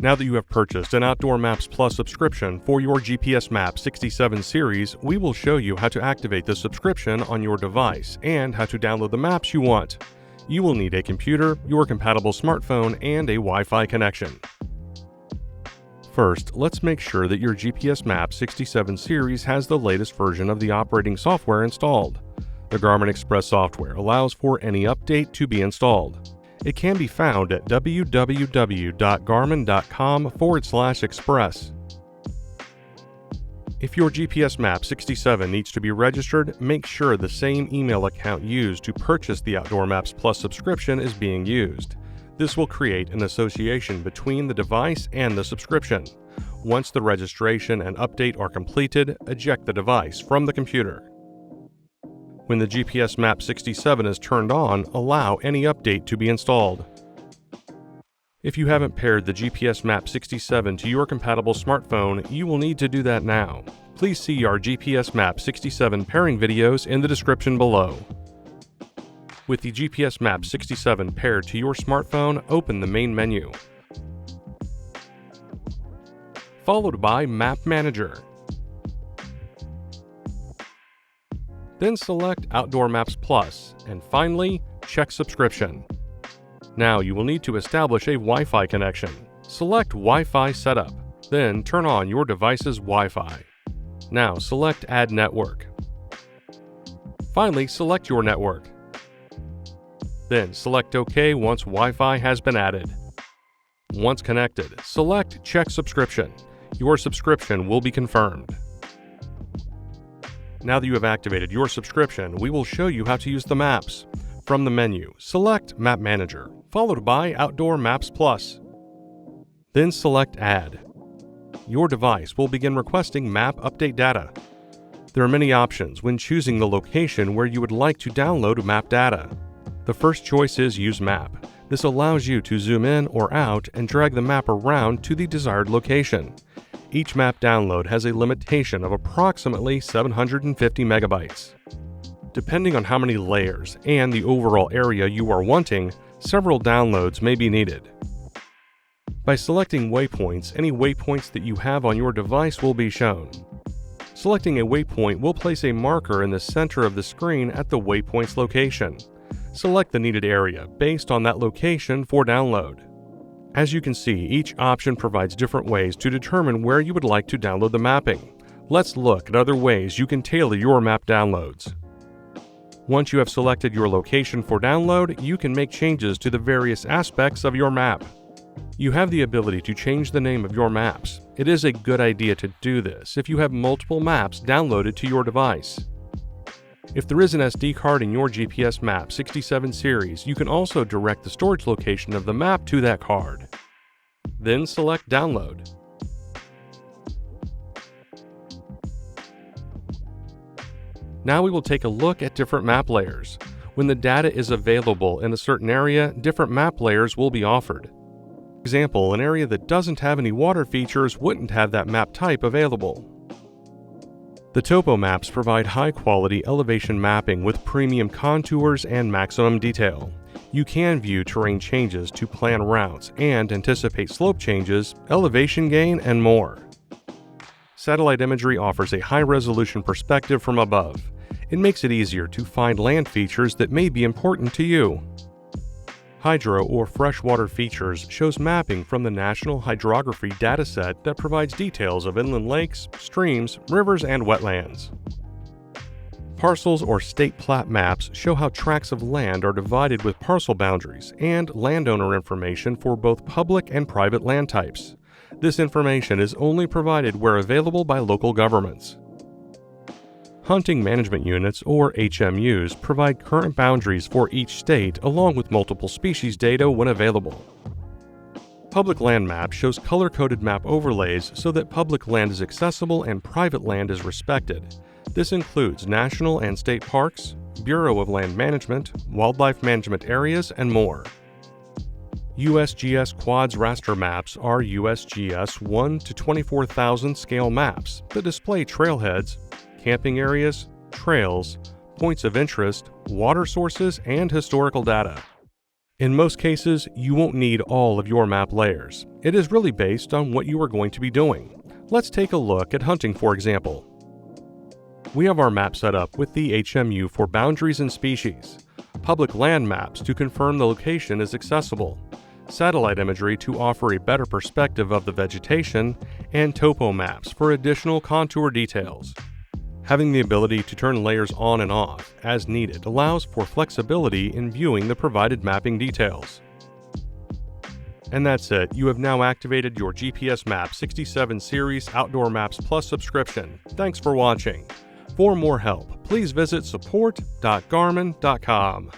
Now that you have purchased an Outdoor Maps Plus subscription for your GPSMAP 67 series, we will show you how to activate the subscription on your device and how to download the maps you want. You will need a computer, your compatible smartphone, and a Wi-Fi connection. First, let's make sure that your GPSMAP 67 series has the latest version of the operating software installed. The Garmin Express software allows for any update to be installed. It can be found at www.garmin.com/express. If your GPSMAP 67 needs to be registered, make sure the same email account used to purchase the Outdoor Maps Plus subscription is being used. This will create an association between the device and the subscription. Once the registration and update are completed, eject the device from the computer. When the GPSMAP 67 is turned on, allow any update to be installed. If you haven't paired the GPSMAP 67 to your compatible smartphone, you will need to do that now. Please see our GPSMAP 67 pairing videos in the description below. With the GPSMAP 67 paired to your smartphone, open the main menu, followed by Map Manager. Then select Outdoor Maps Plus, and finally, check Subscription. Now you will need to establish a Wi-Fi connection. Select Wi-Fi Setup, then turn on your device's Wi-Fi. Now select Add Network. Finally, select your network. Then select OK once Wi-Fi has been added. Once connected, select Check Subscription. Your subscription will be confirmed. Now that you have activated your subscription, we will show you how to use the maps. From the menu, select Map Manager, followed by Outdoor Maps Plus. Then select Add. Your device will begin requesting map update data. There are many options when choosing the location where you would like to download map data. The first choice is Use Map. This allows you to zoom in or out and drag the map around to the desired location. Each map download has a limitation of approximately 750 megabytes. Depending on how many layers and the overall area you are wanting, several downloads may be needed. By selecting waypoints, any waypoints that you have on your device will be shown. Selecting a waypoint will place a marker in the center of the screen at the waypoint's location. Select the needed area based on that location for download. As you can see, each option provides different ways to determine where you would like to download the mapping. Let's look at other ways you can tailor your map downloads. Once you have selected your location for download, you can make changes to the various aspects of your map. You have the ability to change the name of your maps. It is a good idea to do this if you have multiple maps downloaded to your device. If there is an SD card in your GPSMAP 67 series, you can also direct the storage location of the map to that card. Then select Download. Now we will take a look at different map layers. When the data is available in a certain area, different map layers will be offered. For example, an area that doesn't have any water features wouldn't have that map type available. The topo maps provide high-quality elevation mapping with premium contours and maximum detail. You can view terrain changes to plan routes and anticipate slope changes, elevation gain, and more. Satellite imagery offers a high-resolution perspective from above. It makes it easier to find land features that may be important to you. Hydro or freshwater features shows mapping from the National Hydrography dataset that provides details of inland lakes, streams, rivers, and wetlands. Parcels or state plat maps show how tracts of land are divided with parcel boundaries and landowner information for both public and private land types. This information is only provided where available by local governments. Hunting Management Units, or HMUs, provide current boundaries for each state along with multiple species data when available. Public Land Map shows color-coded map overlays so that public land is accessible and private land is respected. This includes national and state parks, Bureau of Land Management, wildlife management areas, and more. USGS Quads Raster Maps are USGS 1 to 24,000 scale maps that display trailheads, camping areas, trails, points of interest, water sources, and historical data. In most cases, you won't need all of your map layers. It is really based on what you are going to be doing. Let's take a look at hunting, for example. We have our map set up with the HMU for boundaries and species, public land maps to confirm the location is accessible, satellite imagery to offer a better perspective of the vegetation, and topo maps for additional contour details. Having the ability to turn layers on and off as needed allows for flexibility in viewing the provided mapping details. And that's it. You have now activated your GPSMAP 67 Series Outdoor Maps Plus subscription. Thanks for watching. For more help, please visit support.garmin.com.